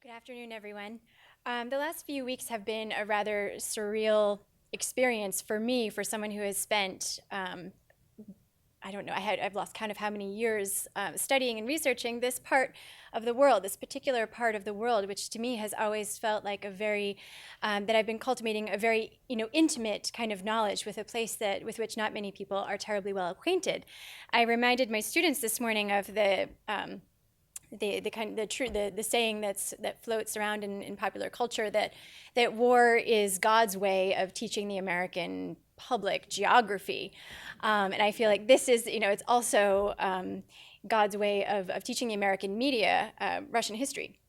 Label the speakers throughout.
Speaker 1: Good afternoon, everyone. The last few weeks have been a rather surreal experience for me, for someone who has spent, I don't know, I've lost count of how many years studying and researching this part of the world, this particular part of the world, which to me has always felt like a very, that I've been cultivating a very, intimate kind of knowledge with a place with which not many people are terribly well acquainted. I reminded my students this morning of the saying that floats around in popular culture that war is God's way of teaching the American public geography, and I feel like this is it's also God's way of teaching the American media Russian history,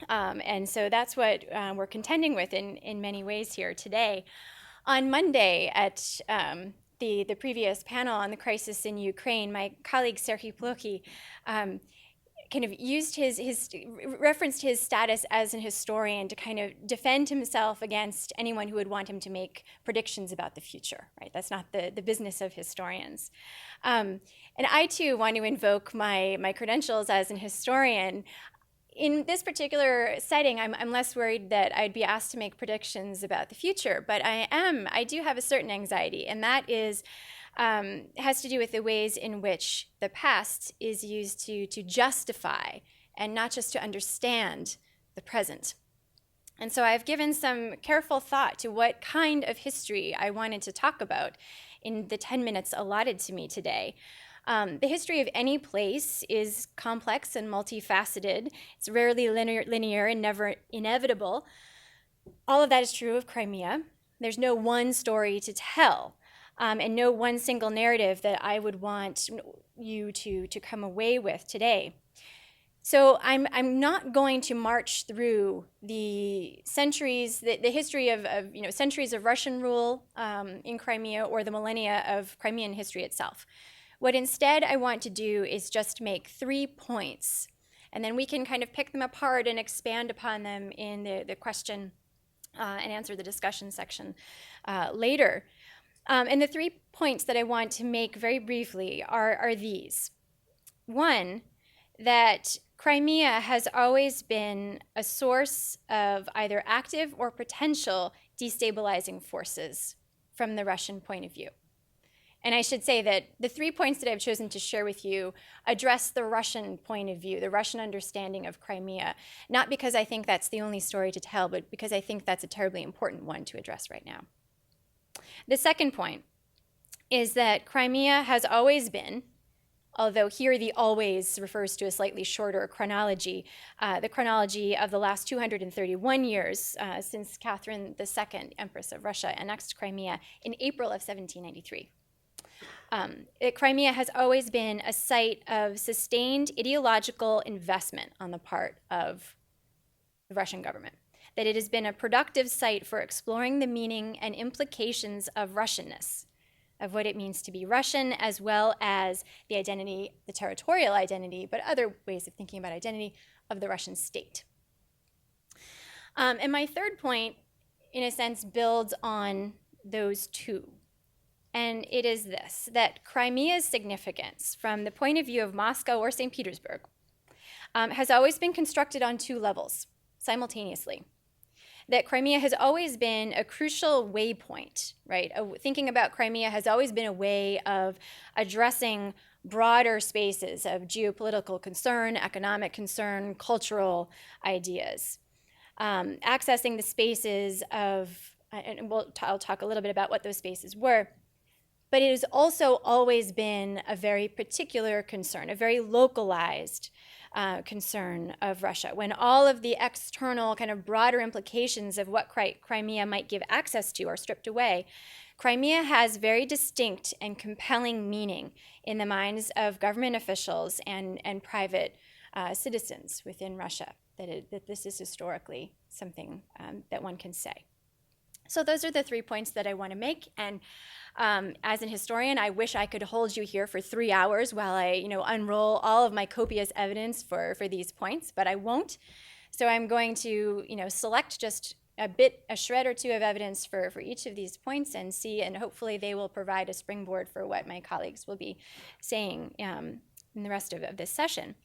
Speaker 1: and so that's what we're contending with in many ways here today. On Monday at the previous panel on the crisis in Ukraine, my colleague Serhiy Plokhy kind of referenced his status as an historian to kind of defend himself against anyone who would want him to make predictions about the future, right? That's not the business of historians. And I too want to invoke my credentials as an historian. In this particular setting, I'm less worried that I'd be asked to make predictions about the future, but I do have a certain anxiety, and that is has to do with the ways in which the past is used to justify and not just to understand the present. And so I've given some careful thought to what kind of history I wanted to talk about in the 10 minutes allotted to me today. The history of any place is complex and multifaceted. It's rarely linear and never inevitable. All of that is true of Crimea. There's no one story to tell. And no one single narrative that I would want you to come away with today. So I'm not going to march through the centuries, the history of centuries of Russian rule in Crimea or the millennia of Crimean history itself. What instead I want to do is just make 3 points, and then we can kind of pick them apart and expand upon them in the question and answer the discussion section later. And the 3 points that I want to make very briefly are these. One, that Crimea has always been a source of either active or potential destabilizing forces from the Russian point of view. And I should say that the 3 points that I've chosen to share with you address the Russian point of view, the Russian understanding of Crimea, not because I think that's the only story to tell, but because I think that's a terribly important one to address right now. The second point is that Crimea has always been, although here the always refers to a slightly shorter chronology, the chronology of the last 231 years since Catherine II, Empress of Russia, annexed Crimea in April of 1793. Crimea has always been a site of sustained ideological investment on the part of the Russian government, that it has been a productive site for exploring the meaning and implications of Russianness, of what it means to be Russian, as well as the identity, the territorial identity, but other ways of thinking about identity of the Russian state. And my third point, in a sense, builds on those two. And it is this, that Crimea's significance from the point of view of Moscow or St. Petersburg has always been constructed on 2 levels simultaneously. That Crimea has always been a crucial waypoint, right? Thinking about Crimea has always been a way of addressing broader spaces of geopolitical concern, economic concern, cultural ideas. Accessing the spaces of, and I'll talk a little bit about what those spaces were, but it has also always been a very particular concern, a very localized concern of Russia. When all of the external kind of broader implications of what Crimea might give access to are stripped away, Crimea has very distinct and compelling meaning in the minds of government officials and private citizens within Russia, that this is historically something that one can say. So those are the 3 points that I want to make. And as an historian, I wish I could hold you here for 3 hours while I, unroll all of my copious evidence for these points, but I won't. So I'm going to, select just a shred or two of evidence for each of these points and see, and hopefully they will provide a springboard for what my colleagues will be saying in the rest of this session.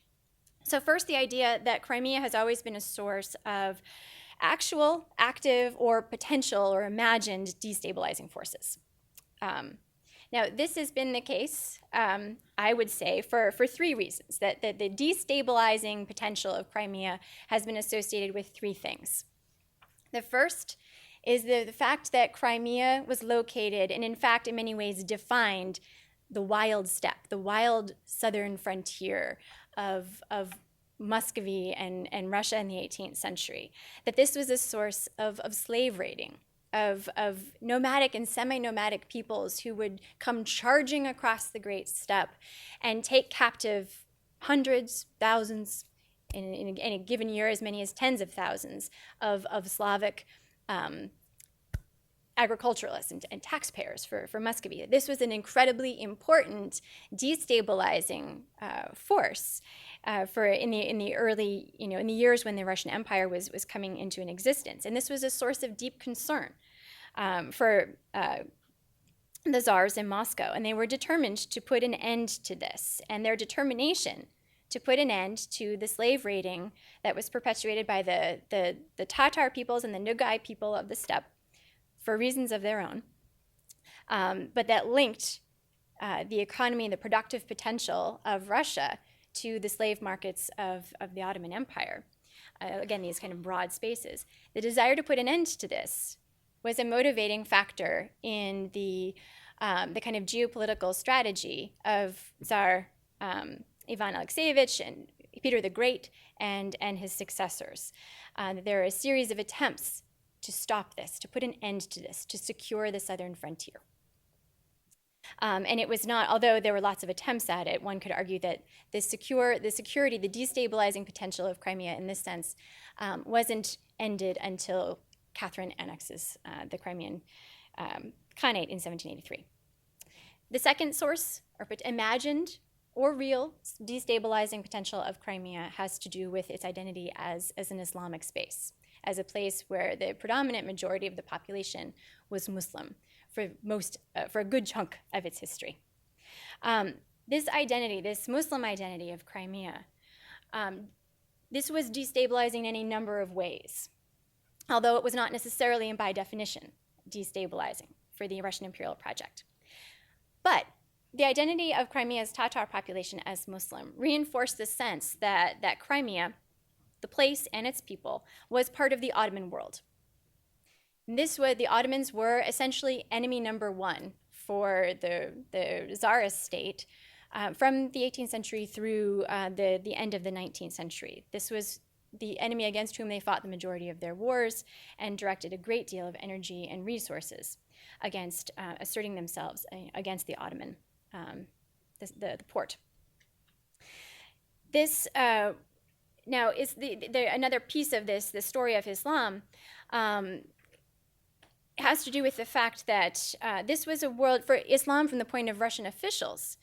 Speaker 1: So first, the idea that Crimea has always been a source of actual, active, or potential or imagined destabilizing forces. Now, this has been the case, I would say, for three reasons. That the destabilizing potential of Crimea has been associated with three things. The first is the fact that Crimea was located and, in fact, in many ways defined the wild steppe, the wild southern frontier of Muscovy and Russia in the 18th century. That this was a source of slave raiding, of nomadic and semi-nomadic peoples who would come charging across the great steppe and take captive hundreds, thousands, in a given year as many as tens of thousands of Slavic agriculturalists and taxpayers for Muscovy. This was an incredibly important destabilizing force for in the early, in the years when the Russian Empire was coming into an existence. And this was a source of deep concern for the czars in Moscow. And they were determined to put an end to this. And their determination to put an end to the slave raiding that was perpetuated by the Tatar peoples and the Nogai people of the steppe for reasons of their own, but that linked the economy and the productive potential of Russia to the slave markets of the Ottoman Empire. Again, these kind of broad spaces. The desire to put an end to this was a motivating factor in the kind of geopolitical strategy of Tsar Ivan Alexeyevich and Peter the Great and his successors. There are a series of attempts to stop this, to put an end to this, to secure the southern frontier. And it was not, although there were lots of attempts at it, one could argue that the security, the destabilizing potential of Crimea in this sense wasn't ended until Catherine annexes the Crimean Khanate in 1783. The second source, or imagined or real destabilizing potential of Crimea, has to do with its identity as an Islamic space, as a place where the predominant majority of the population was Muslim for a good chunk of its history. This identity, this Muslim identity of Crimea, this was destabilizing in any number of ways, although it was not necessarily and by definition destabilizing for the Russian imperial project. But the identity of Crimea's Tatar population as Muslim reinforced the sense that Crimea, the place and its people, was part of the Ottoman world. And the Ottomans were essentially enemy number one for the Tsarist state from the 18th century through the end of the 19th century. This was the enemy against whom they fought the majority of their wars and directed a great deal of energy and resources against asserting themselves against the Ottoman, the Porte. This now is another piece of this, the story of Islam, has to do with the fact that this was a world for Islam from the point of Russian officials,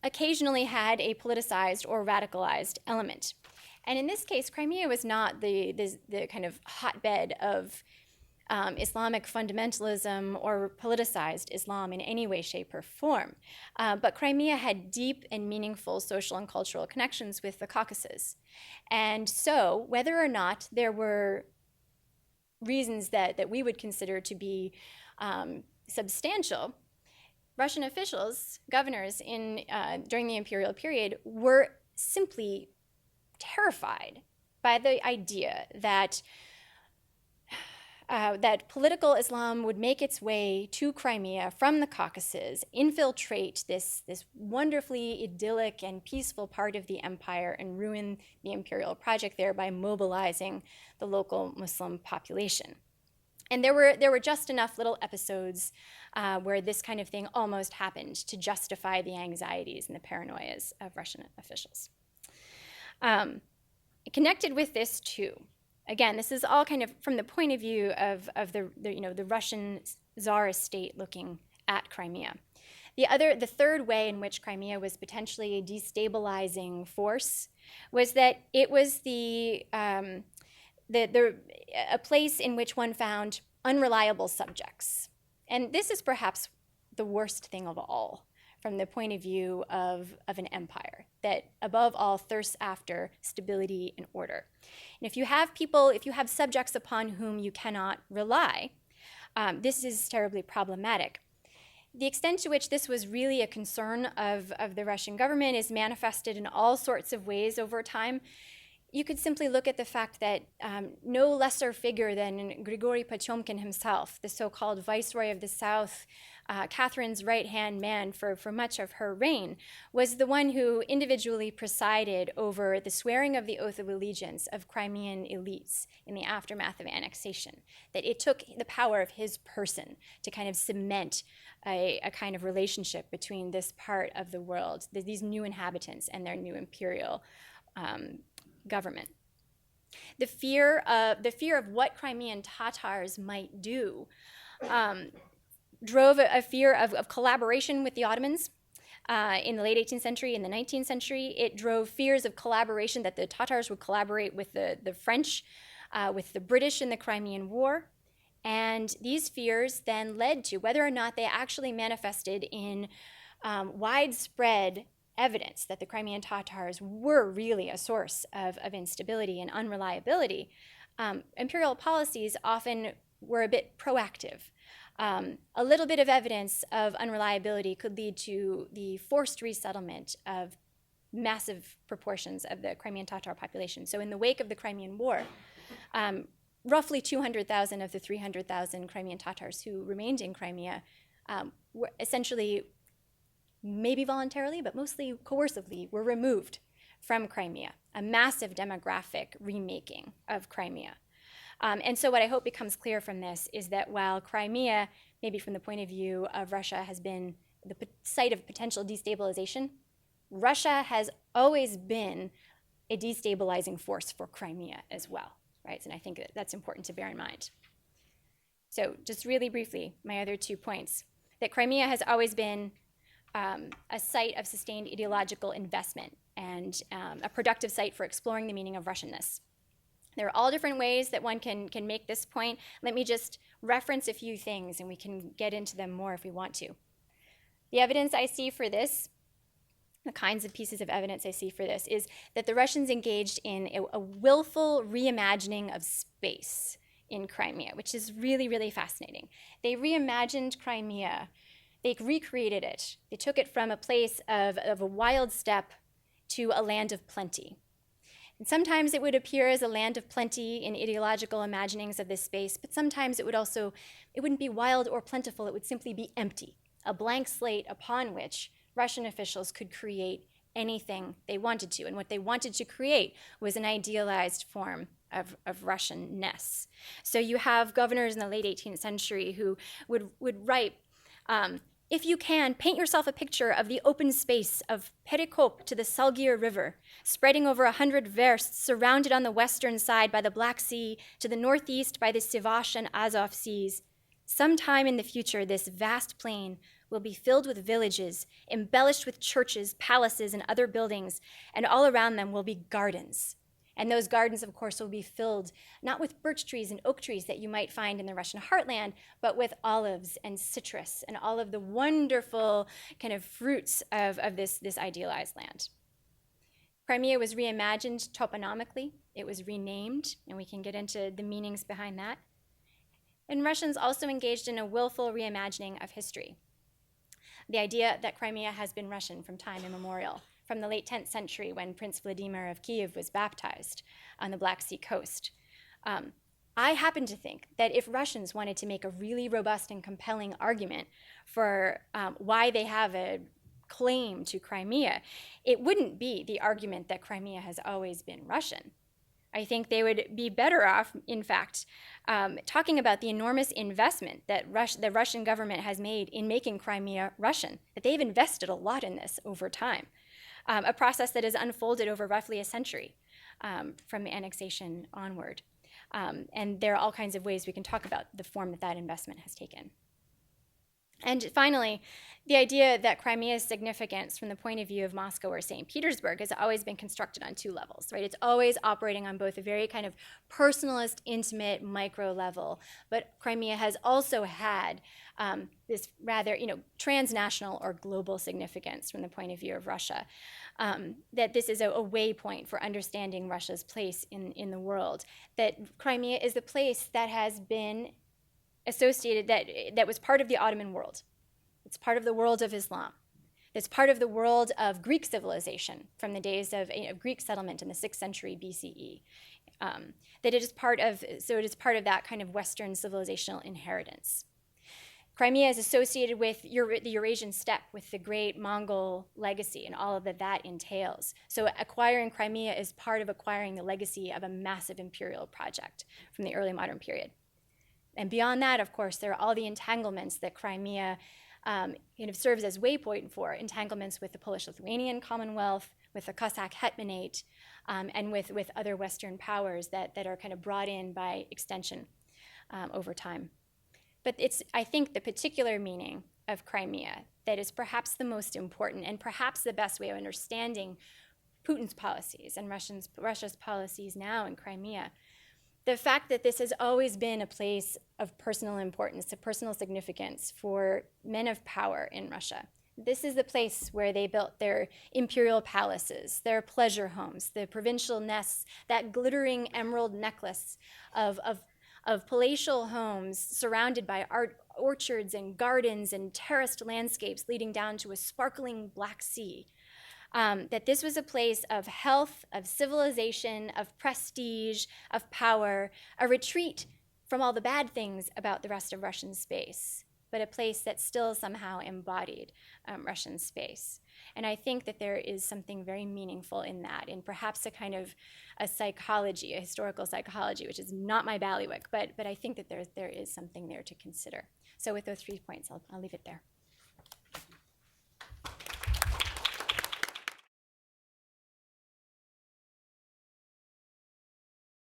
Speaker 1: occasionally had a politicized or radicalized element. And in this case, Crimea was not the kind of hotbed of Islamic fundamentalism or politicized Islam in any way, shape, or form. But Crimea had deep and meaningful social and cultural connections with the Caucasus. And so, whether or not there were reasons that we would consider to be substantial, Russian officials, governors during the imperial period, were simply terrified by the idea that political Islam would make its way to Crimea from the Caucasus, infiltrate this wonderfully idyllic and peaceful part of the empire, and ruin the imperial project there by mobilizing the local Muslim population. And there were just enough little episodes where this kind of thing almost happened to justify the anxieties and the paranoias of Russian officials. Connected with this too, again, this is all kind of from the point of view of the Russian Tsarist state looking at Crimea. The third way in which Crimea was potentially a destabilizing force was that it was a place in which one found unreliable subjects. And this is perhaps the worst thing of all from the point of view of an empire. that above all thirsts after stability and order. And if you have people, if you have subjects upon whom you cannot rely, this is terribly problematic. The extent to which this was really a concern of the Russian government is manifested in all sorts of ways over time. You could simply look at the fact that no lesser figure than Grigory Potemkin himself, the so-called Viceroy of the South, Catherine's right-hand man for much of her reign, was the one who individually presided over the swearing of the oath of allegiance of Crimean elites in the aftermath of annexation. That it took the power of his person to kind of cement a kind of relationship between this part of the world, these new inhabitants and their new imperial government. The fear of what Crimean Tatars might do drove a fear of collaboration with the Ottomans in the late 18th century, in the 19th century. It drove fears of collaboration, that the Tatars would collaborate with the French, with the British in the Crimean War. And these fears then led to whether or not they actually manifested in widespread evidence that the Crimean Tatars were really a source of instability and unreliability. Imperial policies often were a bit proactive. A little bit of evidence of unreliability could lead to the forced resettlement of massive proportions of the Crimean Tatar population. So in the wake of the Crimean War, roughly 200,000 of the 300,000 Crimean Tatars who remained in Crimea were essentially, maybe voluntarily, but mostly coercively, were removed from Crimea, a massive demographic remaking of Crimea. And so what I hope becomes clear from this is that while Crimea, maybe from the point of view of Russia, has been the site of potential destabilization, Russia has always been a destabilizing force for Crimea as well, right? And I think that's important to bear in mind. So just really briefly, my other 2 points, that Crimea has always been a site of sustained ideological investment and a productive site for exploring the meaning of Russianness. There are all different ways that one can make this point. Let me just reference a few things, and we can get into them more if we want to. The evidence I see for this, the kinds of pieces of evidence I see for this, is that the Russians engaged in a willful reimagining of space in Crimea, which is really, really fascinating. They reimagined Crimea. They recreated it. They took it from a place of a wild steppe to a land of plenty. And sometimes it would appear as a land of plenty in ideological imaginings of this space, but sometimes it wouldn't be wild or plentiful, it would simply be empty, a blank slate upon which Russian officials could create anything they wanted to. And what they wanted to create was an idealized form of Russianness. So you have governors in the late 18th century who would write, if you can, paint yourself a picture of the open space of Perikop to the Salgir River, spreading over 100 versts, surrounded on the western side by the Black Sea, to the northeast by the Sivash and Azov seas. Sometime in the future, this vast plain will be filled with villages, embellished with churches, palaces, and other buildings, and all around them will be gardens. And those gardens, of course, will be filled not with birch trees and oak trees that you might find in the Russian heartland, but with olives and citrus and all of the wonderful kind of fruits of this idealized land. Crimea was reimagined toponomically. It was renamed, and we can get into the meanings behind that. And Russians also engaged in a willful reimagining of history. The idea that Crimea has been Russian from time immemorial, from the late 10th century when Prince Vladimir of Kiev was baptized on the Black Sea coast. I happen to think that if Russians wanted to make a really robust and compelling argument for why they have a claim to Crimea, it wouldn't be the argument that Crimea has always been Russian. I think they would be better off, in fact, talking about the enormous investment that the Russian government has made in making Crimea Russian, that they've invested a lot in this over time. A process that has unfolded over roughly a century from annexation onward. And there are all kinds of ways we can talk about the form that investment has taken. And finally, the idea that Crimea's significance from the point of view of Moscow or St. Petersburg has always been constructed on two levels, right? It's always operating on both a very kind of personalist, intimate, micro level, but Crimea has also had this rather, transnational or global significance from the point of view of Russia. That this is a waypoint for understanding Russia's place in the world. That Crimea is the place that has been associated, that was part of the Ottoman world. It's part of the world of Islam. It's part of the world of Greek civilization from the days of Greek settlement in the 6th century BCE. That it is part of that kind of Western civilizational inheritance. Crimea is associated with the Eurasian steppe, with the great Mongol legacy and all of that entails. So acquiring Crimea is part of acquiring the legacy of a massive imperial project from the early modern period. And beyond that, of course, there are all the entanglements that Crimea serves as waypoint for, entanglements with the Polish-Lithuanian Commonwealth, with the Cossack Hetmanate, and with other Western powers that are kind of brought in by extension over time. But it's, I think, the particular meaning of Crimea that is perhaps the most important and perhaps the best way of understanding Putin's policies and Russia's policies now in Crimea. The fact that this has always been a place of personal importance, of personal significance for men of power in Russia. This is the place where they built their imperial palaces, their pleasure homes, the provincial nests, that glittering emerald necklace of palatial homes surrounded by orchards and gardens and terraced landscapes leading down to a sparkling Black Sea. That this was a place of health, of civilization, of prestige, of power, a retreat from all the bad things about the rest of Russian space, but a place that still somehow embodied Russian space. And I think that there is something very meaningful in that, in perhaps a kind of a psychology, a historical psychology, which is not my bailiwick, but I think that there is something there to consider. So with those 3 points, I'll leave it there.